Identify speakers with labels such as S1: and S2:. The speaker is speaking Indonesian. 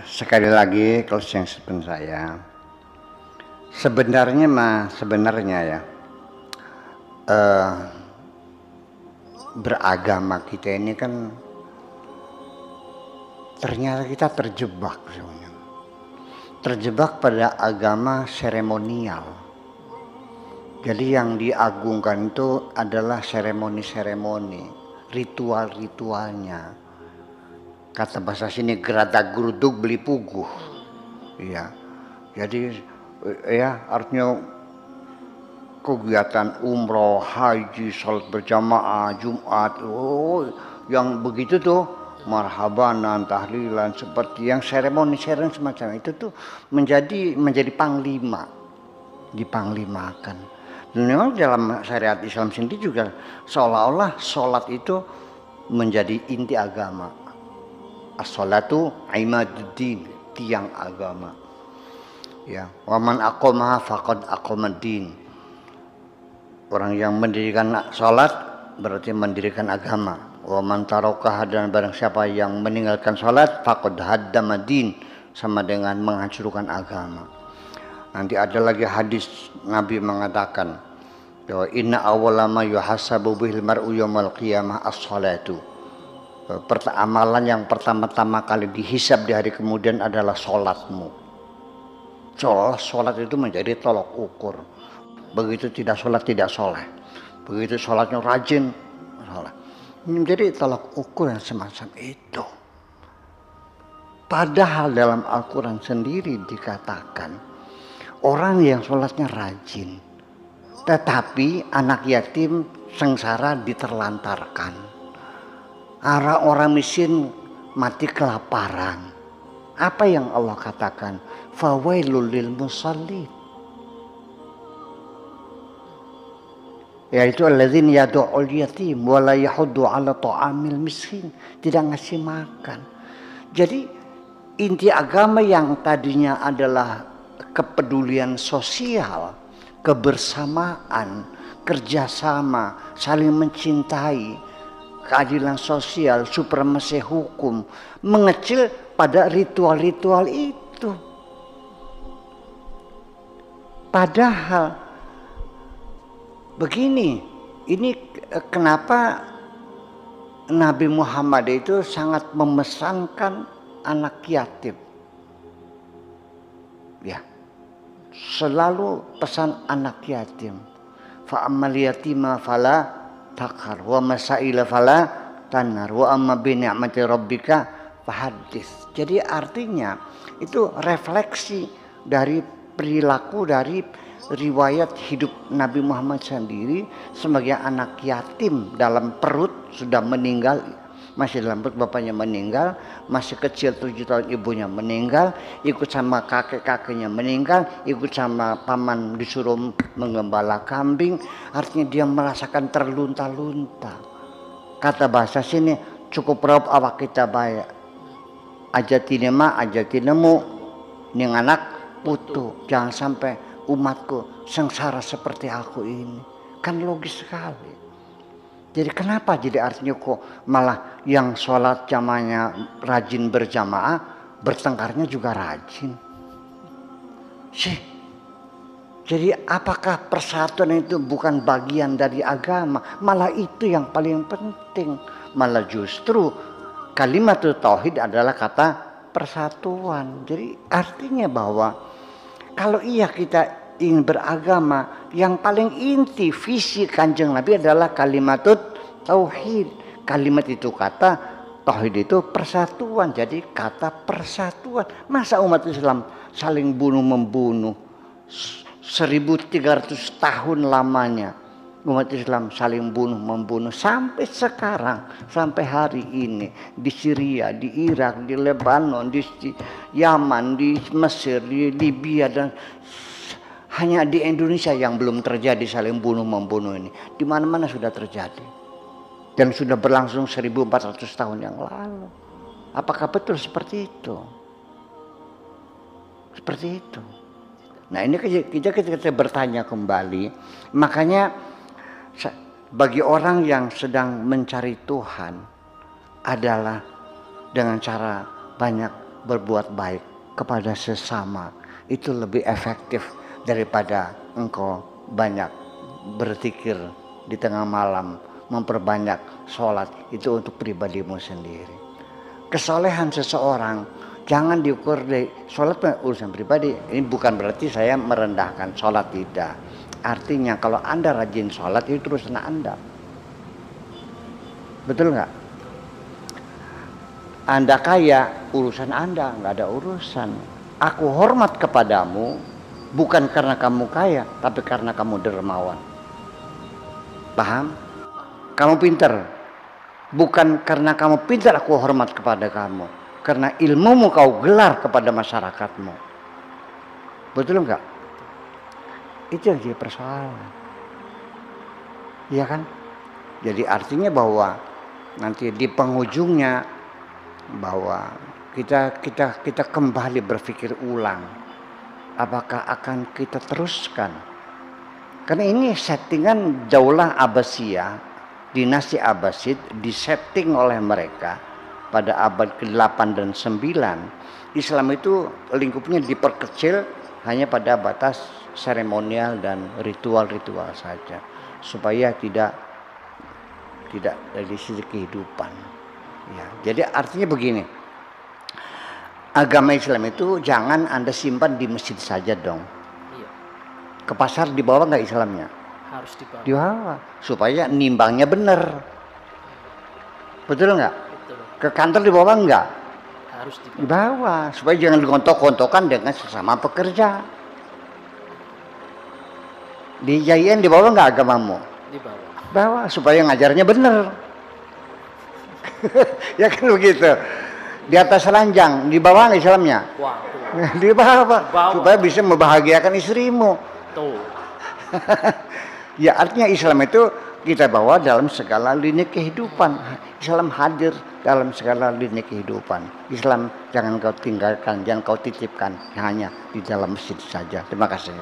S1: Sekali lagi closing statement saya. Sebenarnya ya beragama kita ini kan ternyata kita terjebak sebenarnya. Terjebak pada agama seremonial. Jadi yang diagungkan itu adalah seremoni-seremoni, ritual-ritualnya. Kata bahasa sini geradak geruduk beli puguh. Iya. Jadi ya artinya kegiatan umroh, haji, salat berjamaah, Jumat, yang begitu tuh marhabanan, tahlilan, seperti yang seremoni-seremoni semacam itu tuh menjadi panglima, dipanglimakan. Dan memang dalam syariat Islam sendiri juga seolah-olah sholat itu menjadi inti agama. As-sholatu imaduddin, tiang agama. Ya, waman aqamaha faqad aqamaddin. Orang yang mendirikan sholat berarti mendirikan agama. Wa man tarakaha, dan barang siapa yang meninggalkan sholat faqad haddamaddin, sama dengan menghancurkan agama. Nanti ada lagi hadis Nabi mengatakan bahwa inna awwala ma yuhasabu bihil mar'u yaumil qiyamah as-shalatu. Amalan yang pertama-tama kali dihisab di hari kemudian adalah sholatmu. Sholat itu menjadi tolok ukur. Begitu tidak sholat tidak soleh. Begitu sholatnya rajin, sholat. Menjadi tolak ukur yang semacam itu. Padahal dalam Al-Quran sendiri dikatakan orang yang sholatnya rajin, tetapi anak yatim sengsara diterlantarkan. Orang miskin mati kelaparan. Apa yang Allah katakan? Fawailul lil musallin. Yaitu alladzina yad'ul yatim wa la yahuddu 'ala ta'amil miskin, tidak ngasih makan. Jadi inti agama yang tadinya adalah kepedulian sosial, kebersamaan, kerjasama, saling mencintai, keadilan sosial, supremasi hukum, mengecil pada ritual-ritual itu. Padahal begini, ini kenapa Nabi Muhammad itu sangat memesankan anak yatim. Ya, selalu pesan anak yatim. Fa ammal yatima fala taqhar wa masaila fala tanar wa amma bi ni'mati rabbika fahaddits. Jadi artinya itu refleksi dari perilaku dari riwayat hidup Nabi Muhammad sendiri sebagai anak yatim dalam perut, sudah meninggal, masih dalam perut bapaknya meninggal, masih kecil 7 tahun ibunya meninggal, ikut sama kakek-kakeknya meninggal, ikut sama paman disuruh menggembala kambing. Artinya dia merasakan terlunta-lunta. Kata bahasa sini cukup rob awak kita baik. Ajatinemu ning anak putu, jangan sampai umatku sengsara seperti aku ini. Kan logis sekali. Jadi kenapa jadi artinya kok malah yang sholat jamaahnya rajin berjamaah, bertengkarnya juga rajin? Jadi apakah persatuan itu bukan bagian dari agama? Malah itu yang paling penting. Malah justru kalimat tauhid adalah kata persatuan. Jadi artinya bahwa kalau iya kita ingin beragama, yang paling inti visi Kanjeng Nabi adalah kalimatut tauhid. Kalimat itu kata, tauhid itu persatuan. Jadi kata persatuan. Masa umat Islam saling bunuh-membunuh 1300 tahun lamanya umat Islam saling bunuh-membunuh sampai sekarang, sampai hari ini di Syria, di Irak, di Lebanon, di Yaman, di Mesir, di Libya, dan hanya di Indonesia yang belum terjadi saling bunuh-membunuh ini. Di mana-mana sudah terjadi dan sudah berlangsung 1400 tahun yang lalu. Apakah betul seperti itu? Seperti itu. Nah ini kita bertanya kembali. Makanya bagi orang yang sedang mencari Tuhan adalah dengan cara banyak berbuat baik kepada sesama itu lebih efektif daripada engkau banyak berzikir di tengah malam, memperbanyak sholat itu untuk pribadimu sendiri. Kesolehan seseorang jangan diukur dari sholat urusan pribadi. Ini bukan berarti saya merendahkan sholat, tidak. Artinya kalau Anda rajin sholat itu urusan Anda. Betul nggak? Anda kaya, urusan Anda, nggak ada urusan. Aku hormat kepadamu bukan karena kamu kaya, tapi karena kamu dermawan. Paham? Kamu pintar, bukan karena kamu pintar aku hormat kepada kamu, karena ilmumu kau gelar kepada masyarakatmu. Betul enggak? Itu yang jadi persoalan. Iya kan? Jadi artinya bahwa nanti di penghujungnya bahwa kita kembali berpikir ulang, apakah akan kita teruskan? Karena ini settingan Daulah Abbasiyah, dinasti Abbasid disetting oleh mereka pada abad ke-8 dan 9. Islam itu lingkupnya diperkecil hanya pada batas seremonial dan ritual-ritual saja, supaya tidak dari sisi kehidupan. Ya, jadi artinya begini, agama Islam itu jangan Anda simpan di masjid saja dong. Ke pasar dibawa nggak Islamnya?
S2: Harus dibawa.
S1: Dibawa supaya nimbangnya benar. Betul nggak?
S2: Betul.
S1: Ke kantor dibawa nggak?
S2: Harus dibawa.
S1: Dibawa supaya jangan digontok-gontokan dengan sesama pekerja. Di JIN dibawa nggak agamamu?
S2: Dibawa.
S1: Bawa supaya ngajarnya benar. Ya kan begitu. Di atas ranjang dibawa nggak Islamnya?
S2: Waduh.
S1: Dibawa supaya bisa membahagiakan istrimu.
S2: Tuh.
S1: Ya artinya Islam itu kita bawa dalam segala lini kehidupan. Islam hadir dalam segala lini kehidupan. Islam jangan kau tinggalkan, jangan kau titipkan hanya di dalam masjid saja. Terima kasih.